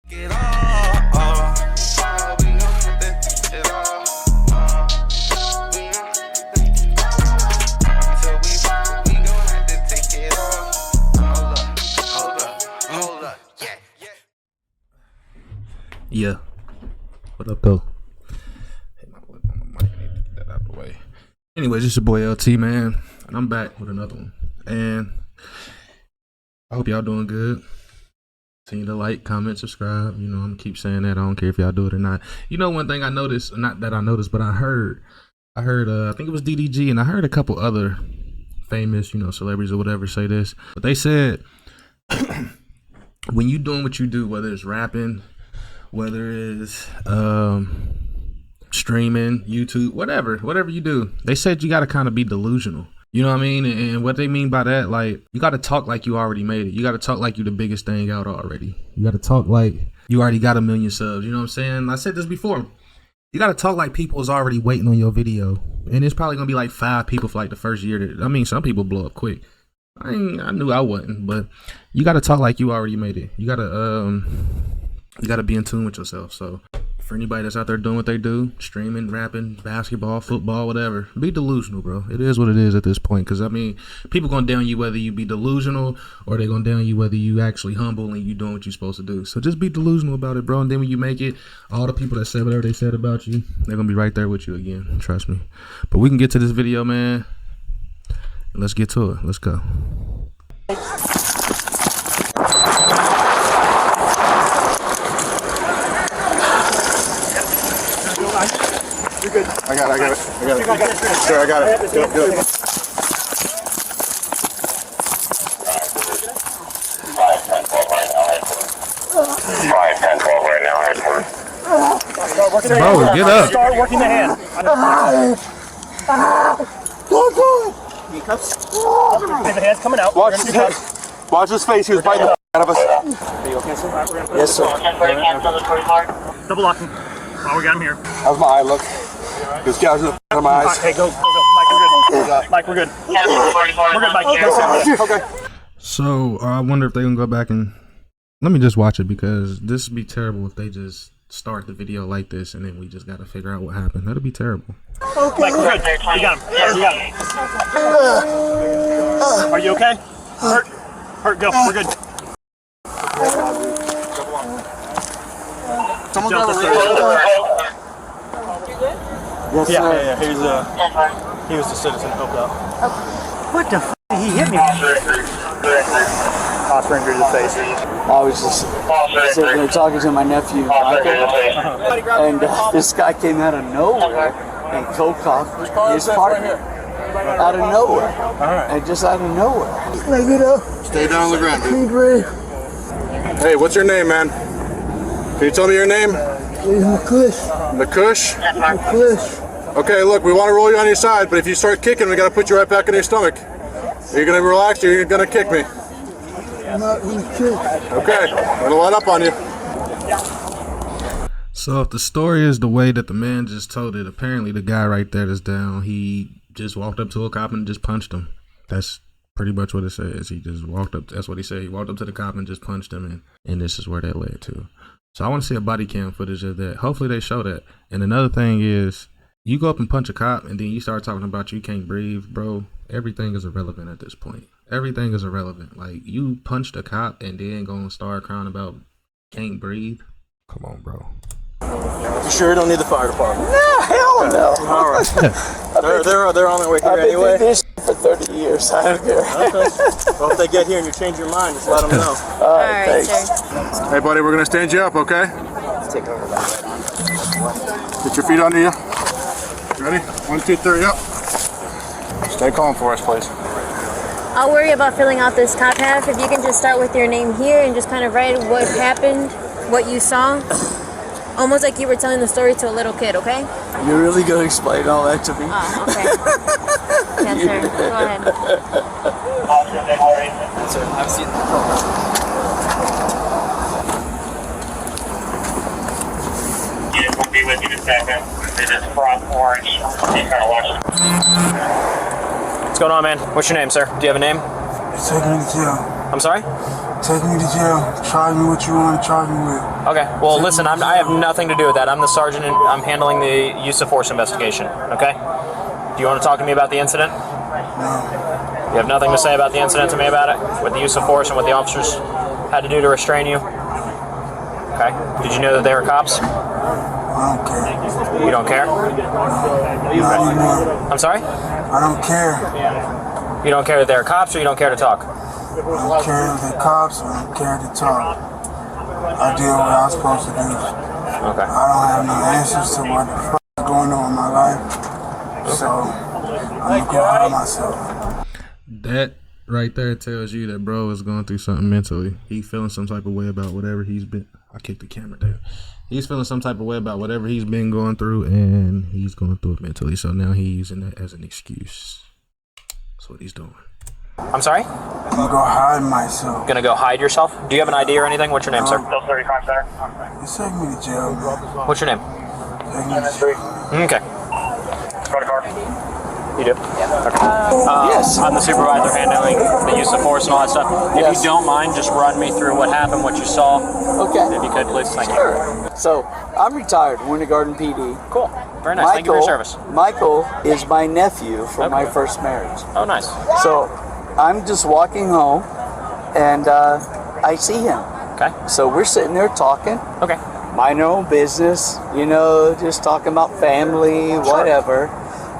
Get all, we gon' have to take it all. So we gon' have to take it all. Hold up, yeah. What up, though? Hit my lip on the mic. I need to get that out of the way. Anyways, it's your boy LT, man, and I'm back with another one. And I hope y'all doing good. Continue to like, comment, subscribe. You know, I'm gonna keep saying that. I don't care if y'all do it or not. You know, one thing I noticed, not that I noticed, but I heard, I think it was DDG, and I heard a couple other famous, you know, celebrities or whatever say this. But they said, when you doing what you do, whether it's rapping, whether it's streaming, YouTube, whatever you do, they said you got to kind of be delusional. You know what I mean? And what they mean by that, like, you got to talk like you already made it. You got to talk like you the biggest thing out already. You got to talk like you already got 1 million subs. You know what I'm saying? I said this before. You got to talk like people is already waiting on your video. And it's probably going to be like 5 people for like the first year. I mean, some people blow up quick. I knew I wasn't, but you got to talk like you already made it. You got to be in tune with yourself. So for anybody that's out there doing what they do, streaming, rapping, basketball, football, whatever, be delusional, bro. It is what it is at this point. Because, I mean, people going to down you whether you be delusional or they going to down you whether you actually humble and you doing what you're supposed to do. So just be delusional about it, bro. And then when you make it, all the people that said whatever they said about you, they're going to be right there with you again. Trust me. But we can get to this video, man. Let's get to it. Let's go. You're good. I got it. Sure, I got it. Good. 5, 10, 12 right now. Bro, get up. Start working the hand. Knee cuffs. The hand's coming out. Watch his face. He was biting the out of us. Are you okay, sir? Yes, sir. Double locking. Oh, we got him here. How's my eye look? Just gouging the out of my eyes. Okay, go. Mike, we're good. Mike, we're good. We're good, Mike. Okay. So I wonder if they're gonna go back and let me just watch it, because this would be terrible if they just start the video like this and then we just gotta figure out what happened. That'd be terrible. Okay. Mike, we're good. We got him. Are you okay? Hurt, go. We're good. Someone grab a ring. Yes, yeah. He was the citizen helped out. What the f*** did he hit me? Officer injury to the face. I was just sitting there talking to my nephew, Michael, and this guy came out of nowhere and cold-cocked his partner. Out of nowhere. And just out of nowhere. Like, you know, Stay down on the ground, dude. Hey, what's your name, man? Can you tell me your name? Nakush? Okay, look, we want to roll you on your side, but if you start kicking, we got to put you right back in your stomach. Are you going to relax or are you going to kick me? I'm not going to kick. Okay, I'm going to let up on you. So if the story is the way that the man just told it, apparently the guy right there that's down, he just walked up to a cop and just punched him. That's pretty much what it says. He just walked up. That's what he said. He walked up to the cop and just punched him, and this is where that led to. So I want to see a body cam footage of that. Hopefully they show that. And another thing is, you go up and punch a cop and then you start talking about you can't breathe, bro. Everything is irrelevant at this point. Everything is irrelevant. Like, you punched a cop and then gonna start crying about can't breathe. Come on, bro. You sure don't need the fire department? No, hell no. All right. they're on their way here I've been anyway. doing this for 30 years. I don't care. Okay. Well, if they get here and you change your mind, just let them know. All right, thanks. Hey, buddy, we're going to stand you up, okay? Take over that. Get your feet under you. Ready? 1, 2, 3, up. Stay calm for us, please. I'll worry about filling out this top half. If you can just start with your name here and just kind of write what happened, what you saw. Almost like you were telling the story to a little kid, okay? You're really going to explain all that to me? Oh, okay. Yes, sir. Go ahead. Sir, I've seen the Unit will be with you in a second. This is from Orange. You kind of watch it. What's going on, man? What's your name, sir? Do you have a name? Second jail. I'm sorry? Take me to jail. Charge me what you want to charge me with. Okay. Well, listen, I have nothing to do with that. I'm the sergeant and I'm handling the use of force investigation. Okay? Do you want to talk to me about the incident? No. You have nothing to say about the incident to me about it? With the use of force and what the officers had to do to restrain you? Okay. Did you know that they were cops? I don't care. You don't care? Not anymore. I'm sorry? I don't care. You don't care that they're cops, or you don't care to talk? I don't care if they're cops. I don't care to talk. I did what I was supposed to do. Okay. I don't have no answers to what the fuck is going on in my life. So I'm gonna go out myself. That right there tells you that bro is going through something mentally. He feeling some type of way about whatever he's been. I kicked the camera down. He's feeling some type of way about whatever he's been going through, and he's going through it mentally. So now he's using that as an excuse. That's what he's doing. I'm sorry? I'm gonna go hide myself. Gonna go hide yourself? Do you have an ID or anything? What's your name, sir? Still 30 crime center. Just take me to jail, man. What's your name? Take me to jail. Okay. Go to car. You do? Yes. I'm the supervisor handling the use of force and all that stuff. If Yes. you don't mind, just run me through what happened, what you saw. Okay. If you could, please. Thank you. Sure. So I'm retired, Winter Garden PD. Cool. Very nice. Thank you for your service. Michael is my nephew from my Okay. first marriage. Oh, nice. So I'm just walking home, and I see him. Okay. So we're sitting there talking, Okay. mind our own business, you know, just talking about family, whatever.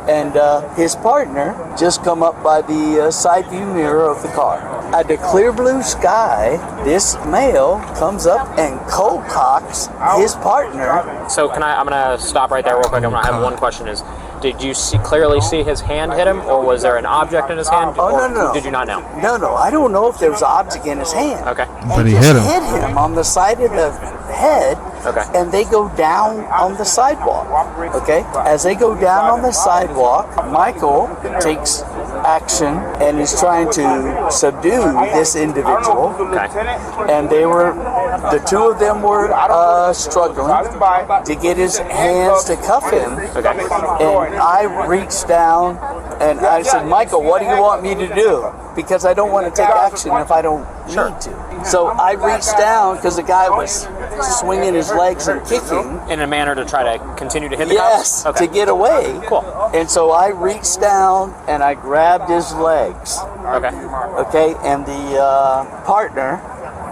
And his partner just come up by the side view mirror of the car. At the clear blue sky, this male comes up and cold cocks his partner. So I'm gonna stop right there real quick. I have one question: did you clearly see his hand hit him, or was there an object in his hand? Oh, or no. Did you not know? No, I don't know if there was an object in his hand. Okay. But he just hit him. hit him on the side of the head. Okay. And they go down on the sidewalk. Okay? As they go down on the sidewalk, Michael takes action and is trying to subdue this individual. Okay. And the two of them were struggling to get his hands to cuff him. Okay. And I reached down and I said, Michael, what do you want me to do? Because I don't want to take action if I don't need to. So I reached down because the guy was swinging his legs and kicking. In a manner to try to continue to hit the Yes, cops? to get away. Cool. And so I reached down and I grabbed his legs. Okay. Okay, and the partner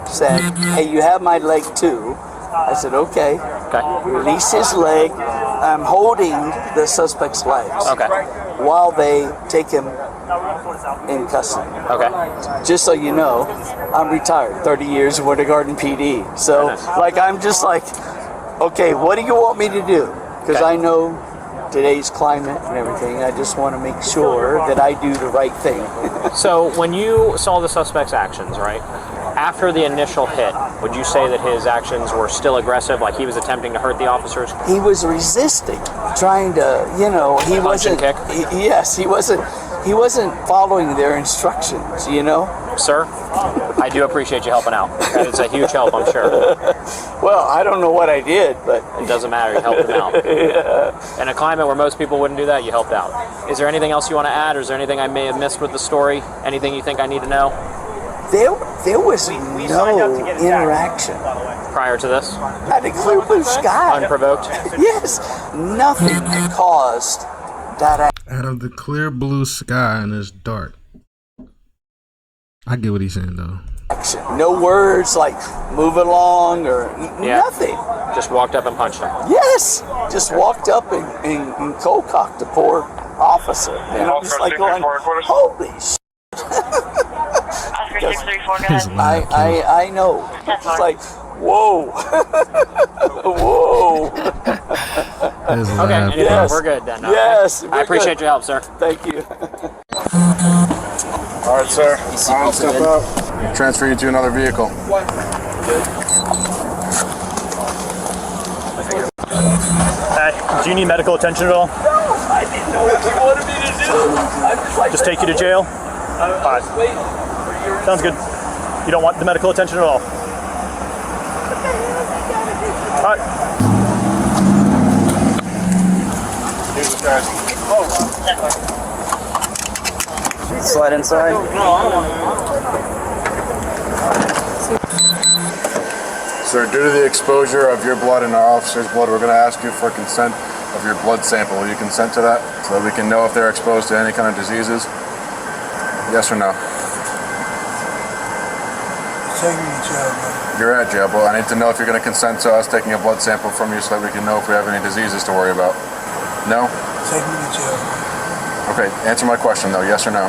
said, hey, you have my leg too. I said, okay. Okay. Release his leg. I'm holding the suspect's legs Okay. while they take him in custody. Okay. Just so you know, I'm retired, 30 years Winter Garden PD. So, like, I'm just like, okay, what do you want me to do? Because I know today's climate and everything. I just want to make sure that I do the right thing. So when you saw the suspect's actions, right, after the initial hit, would you say that his actions were still aggressive, like he was attempting to hurt the officers? He was resisting, trying to, you know, he Punch and wasn't. kick? Yes, he wasn't. He wasn't following their instructions, you know. Sir, I do appreciate you helping out. That is a huge help, I'm sure. Well, I don't know what I did, but It doesn't matter, you helped him out. In a climate where most people wouldn't do that, you helped out. Is there anything else you want to add, or is there anything I may have missed with the story? Anything you think I need to know there was no interaction. prior to this? At the clear blue sky. Unprovoked? Yes, nothing caused that Out of the clear blue sky and it's dark. I get what he's saying though. action. No words like move along or Yeah. nothing. Just walked up and punched him. Yes, just walked up and cold cocked the poor officer. And I'm just like going, holy shit. His laugh, too. I know. It's like, whoa. Whoa. His Okay, laugh. anything, Yes. we're good then. Yes, I we're appreciate good. your help, sir. Thank you. All right, sir. I'll step up. Transfer you to another vehicle. Do you need medical attention at all? I didn't know what you wanted me to do. I'm just like, Just take you to jail? Alright. Sounds good. You don't want the medical attention at all? Alright. slide inside. Sir, due to the exposure of your blood and our officer's blood, we're going to ask you for consent of your blood sample. Will you consent to that so that we can know if they're exposed to any kind of diseases? Yes or no? Take me to jail, bro. You're at jail, but I need to know if you're going to consent to us taking a blood sample from you so that we can know if we have any diseases to worry about. No? Take me to jail, bro. Okay, answer my question though, yes or no?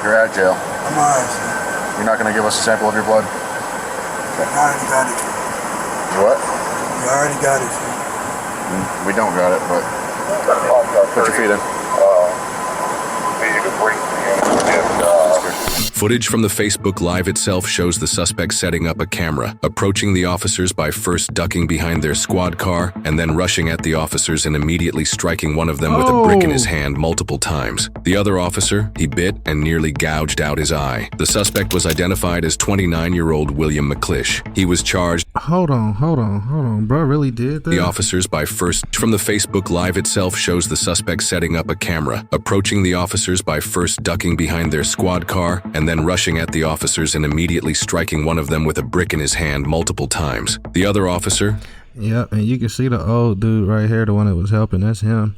You're at jail. I'm alright, sir. You're not going to give us a sample of your blood? I already got it. You what? You already got it, sir. We don't got it, but put your feet in. Footage from the Facebook Live itself shows the suspect setting up a camera, approaching the officers by first ducking behind their squad car and then rushing at the officers and immediately striking one of them with a brick in his hand multiple times. The other officer, he bit and nearly gouged out his eye. The suspect was identified as 29-year-old William McClish. He was charged. Hold on, bro, really did that? The officers by first from the Facebook Live itself shows the suspect setting up a camera, approaching the officers by first ducking behind their squad car and then rushing at the officers and immediately striking one of them with a brick in his hand multiple times. The other officer. Yep, and you can see the old dude right here, the one that was helping. That's him.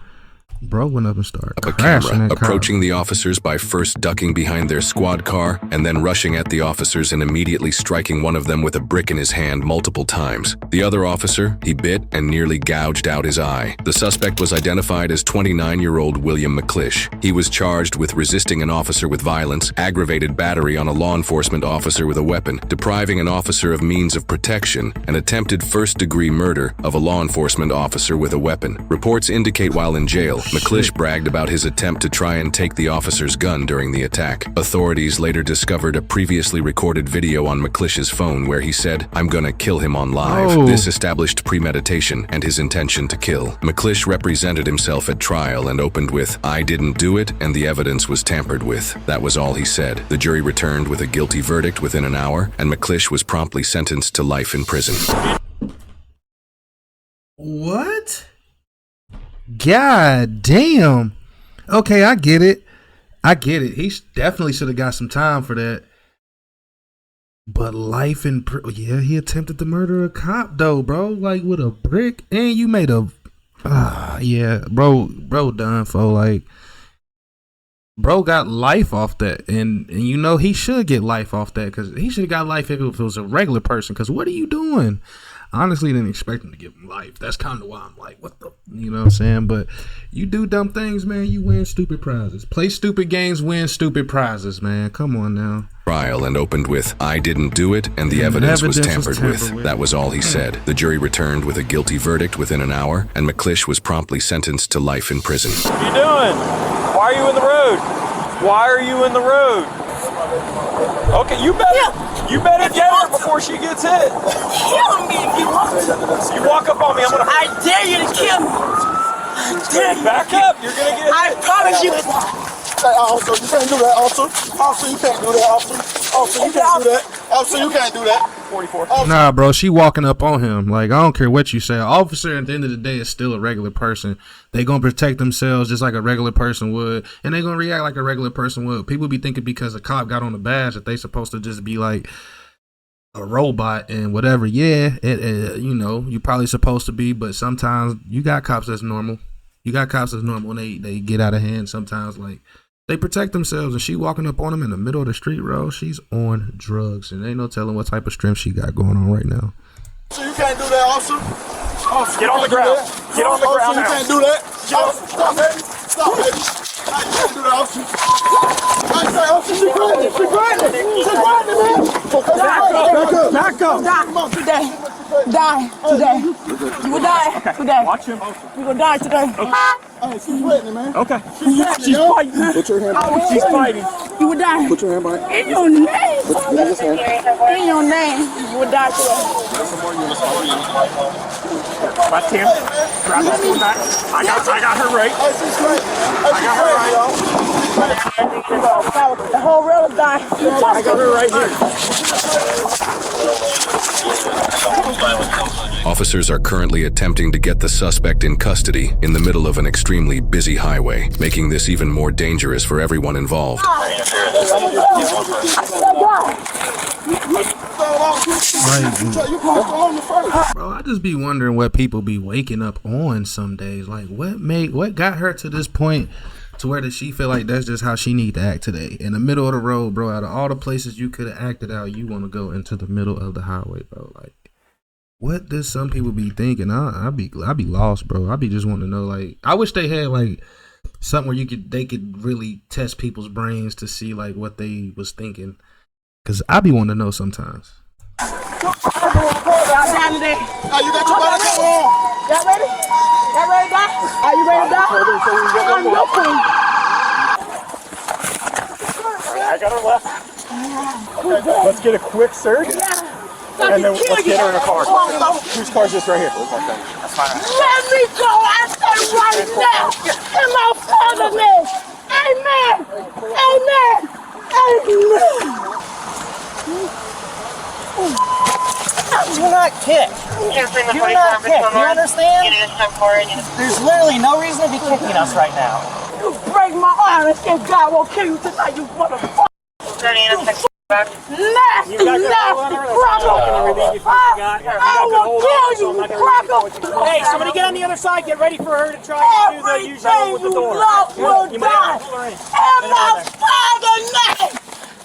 Bro went up and started crashing that car. Approaching the officers by first ducking behind their squad car and then rushing at the officers and immediately striking one of them with a brick in his hand multiple times. The other officer, he bit and nearly gouged out his eye. The suspect was identified as 29-year-old William McClish. He was charged with resisting an officer with violence, aggravated battery on a law enforcement officer with a weapon, depriving an officer of means of protection, and attempted first-degree murder of a law enforcement officer with a weapon. Reports indicate while in jail, McClish bragged about his attempt to try and take the officer's gun during the attack. Authorities later discovered a previously recorded video on McClish's phone where he said, "I'm gonna kill him on live." Oh. This established premeditation and his intention to kill. McClish represented himself at trial and opened with, "I didn't do it and the evidence was tampered with." That was all he said. The jury returned with a guilty verdict within an hour and McClish was promptly sentenced to life in prison. What? God damn. Okay, I get it. He definitely should have got some time for that. But life in yeah, he attempted to murder a cop though, bro. Like with a brick, and you made a yeah, bro done for like. Bro got life off that, and you know he should get life off that because he should have got life if it was a regular person. Because what are you doing? Honestly, didn't expect him to give him life. That's kind of why I'm like, what the, you know what I'm saying? But you do dumb things, man. You win stupid prizes. Play stupid games, win stupid prizes, man. Come on now. Trial and opened with, "I didn't do it and the evidence was tampered with." That was all he said. The jury returned with a guilty verdict within an hour and McClish was promptly sentenced to life in prison. What are you doing? Why are you in the road? Why are you in the road? Okay, you better get her before she gets hit. Kill me if you want to. You walk up on me, I'm gonna. I dare you to kill me. I dare you. Back up, you're gonna get hit. I promise you. Hey, officer, you can't do that, officer. Officer, you can't do that, officer. Officer, you can't do that. Officer, you can't do that. 44. Nah, bro, she walking up on him. Like, I don't care what you say. An officer at the end of the day is still a regular person. They gonna protect themselves just like a regular person would, and they gonna react like a regular person would. People be thinking because a cop got on a badge that they supposed to just be like a robot and whatever. Yeah, you know, you probably supposed to be, but sometimes you got cops that's normal. You got cops that's normal, and they get out of hand sometimes. Like, they protect themselves, and she walking up on them in the middle of the street, bro. She's on drugs, and ain't no telling what type of strength she got going on right now. So you can't do that, officer. Officer, Get on the ground. Get on the ground now. You can't do that. Officer, stop, baby. Stop, baby. You can't do that, officer. I say, officer, she grinding. She grinding. She grinding, man. Back up. Die today. Die today. You will die today. Watch him. You will die today. Hey, she's threatening, man. Okay. She's fighting. Put your hand behind. She's fighting. You will die. Put your hand behind. In your name. Put his hand. In your name. You will die today. Left hand. Grab this one back. I got her right. Hey, she's threatening. I got her right. The whole world will die. I got her right here. Officers are currently attempting to get the suspect in custody in the middle of an extremely busy highway, making this even more dangerous for everyone involved. Bro, I just be wondering what people be waking up on some days. Like, what got her to this point to where does she feel like that's just how she need to act today? In the middle of the road, bro. Out of all the places you could have acted out, you want to go into the middle of the highway, bro. Like, what does some people be thinking? I be lost, bro. I be just wanting to know. Like, I wish they had like something where they could really test people's brains to see like what they was thinking. Cause I be wanting to know sometimes. Hey, you got your body cover on. Y'all ready? Y'all ready to die? Are you ready to die? I'm your queen. I got her left. Okay, let's get a quick search. And then let's get her in a car. Whose car is this right here? That's fine. Let me go. I said right now. In my father's name. Amen. Amen. Amen. Do not kick. Do not kick. You understand? There's literally no reason to be kicking us right now. You break my arm and God will kill you tonight, you motherfucker. Nasty cracker. I will kill you, cracker. Hey, somebody get on the other side. Get ready for her to try to do the usual with the door. Everything you love will die. In my father's name.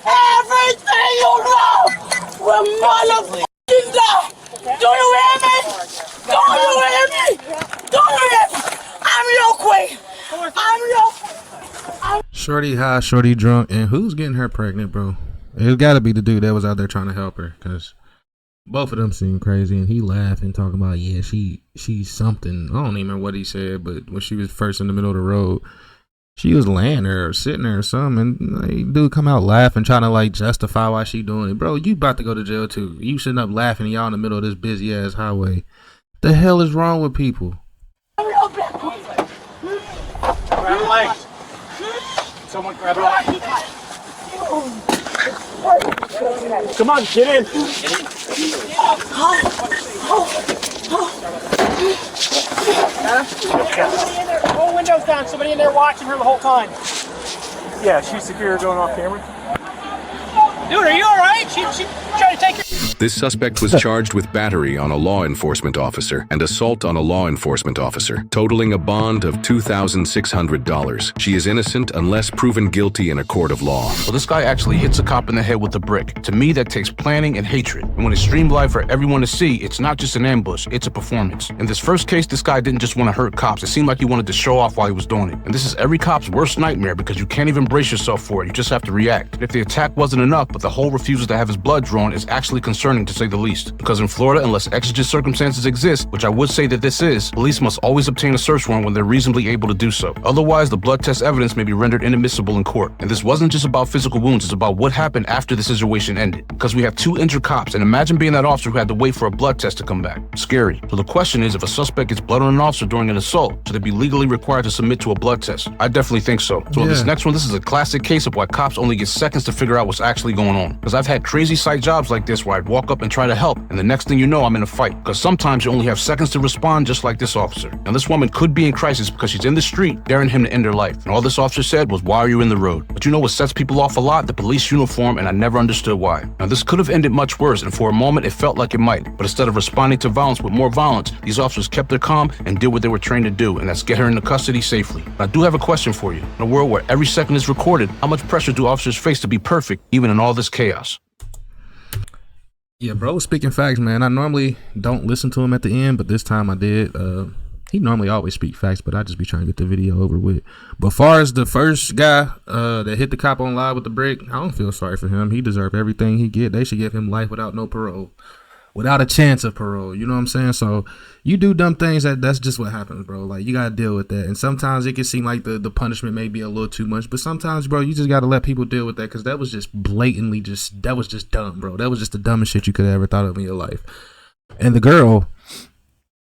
Everything you love will motherfucking die. Do you hear me? Do you hear me? Do you hear me? I'm your queen. I'm your. Shorty high, shorty drunk, and who's getting her pregnant, bro? It's got to be the dude that was out there trying to help her, cause both of them seem crazy. And he laughing, talking about she's something. I don't even remember what he said, but when she was first in the middle of the road, she was laying there or sitting there or something. And like, dude come out laughing, trying to like justify why she doing it. Bro, you about to go to jail too. You sitting up laughing, y'all in the middle of this busy ass highway. The hell is wrong with people? Grab her legs. Someone grab her legs. Come on, get in. Roll windows down. Somebody in there watching her the whole time. Yeah, she's secure going off camera. Dude, are you all right? She tried to take her. This suspect was charged with battery on a law enforcement officer and assault on a law enforcement officer, totaling a bond of $2,600. She is innocent unless proven guilty in a court of law. Well, this guy actually hits a cop in the head with a brick. To me, that takes planning and hatred. And when it's streamed live for everyone to see, it's not just an ambush, it's a performance. In this first case, this guy didn't just want to hurt cops. It seemed like he wanted to show off while he was doing it. And this is every cop's worst nightmare because you can't even brace yourself for it. You just have to react. If the attack wasn't enough, but the whole refusal to have his blood drawn is actually concerning to say the least. Because in Florida, unless exigent circumstances exist, which I would say that this is, police must always obtain a search warrant when they're reasonably able to do so. Otherwise, the blood test evidence may be rendered inadmissible in court. And this wasn't just about physical wounds, it's about what happened after the situation ended. Because we have two injured cops, and imagine being that officer who had to wait for a blood test to come back. Scary. So the question is, if a suspect gets blood on an officer during an assault, should they be legally required to submit to a blood test? I definitely think so. So in this next one, this is a classic case of why cops only get seconds to figure out what's actually going on. Because I've had crazy site jobs like this where I'd walk up and try to help, and the next thing you know, I'm in a fight. Because sometimes you only have seconds to respond, just like this officer. Now this woman could be in crisis because she's in the street, daring him to end her life. And all this officer said was, "Why are you in the road?" But you know what sets people off a lot? The police uniform, and I never understood why. Now this could have ended much worse, and for a moment it felt like it might. But instead of responding to violence with more violence, these officers kept their calm and did what they were trained to do, and that's get her into custody safely. But I do have a question for you. In a world where every second is recorded, how much pressure do officers face to be perfect, even in all this chaos? Yeah, bro, speaking facts, man. I normally don't listen to him at the end, but this time I did. He normally always speak facts, but I just be trying to get the video over with. But far as the first guy that hit the cop on live with the brick, I don't feel sorry for him. He deserved everything he get. They should give him life without no parole. Without a chance of parole, you know what I'm saying? So you do dumb things, that's just what happens, bro. Like, you gotta deal with that. And sometimes it can seem like the punishment may be a little too much, but sometimes, bro, you just gotta let people deal with that, because that was just blatantly that was just dumb, bro. That was just the dumbest shit you could have ever thought of in your life. And the girl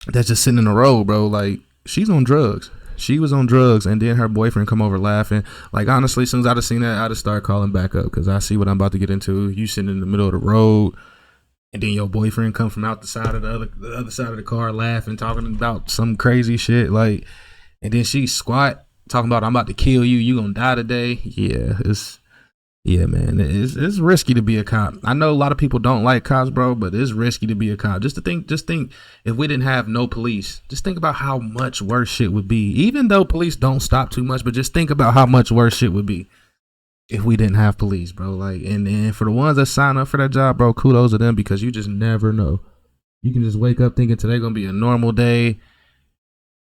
that's just sitting in the road, bro, like, she's on drugs. She was on drugs, and then her boyfriend come over laughing. Like, honestly, as soon as I'd have seen that, I'd have started calling back up, because I see what I'm about to get into. You sitting in the middle of the road, and then your boyfriend come from out the side of the other side of the car laughing, talking about some crazy shit. Like, and then she squat talking about, "I'm about to kill you. You gonna die today." Yeah, Yeah, man, it's risky to be a cop. I know a lot of people don't like cops, bro, but it's risky to be a cop. Just think if we didn't have no police, just think about how much worse shit would be. Even though police don't stop too much, but just think about how much worse shit would be if we didn't have police, bro. Like, and for the ones that sign up for that job, bro, kudos to them, because you just never know. You can just wake up thinking today gonna be a normal day,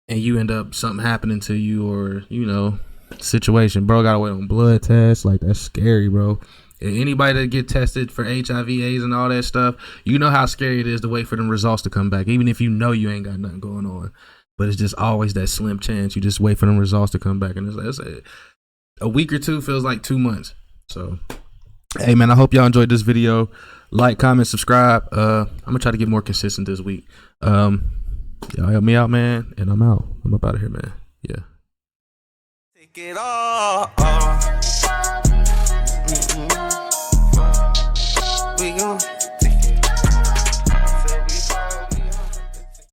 and you end up something happening to you, or you know. Situation, bro. Gotta wait on blood tests. Like, that's scary, bro. And anybody that get tested for HIV, AIDS, and all that stuff, you know how scary it is to wait for them results to come back, even if you know you ain't got nothing going on. But it's just always that slim chance. You just wait for them results to come back, and it's a week or two feels like 2 months. So, hey, man, I hope y'all enjoyed this video. Like, comment, subscribe. I'm gonna try to get more consistent this week. Y'all help me out, man, and I'm out. I'm up out of here, man. Yeah. Take it all.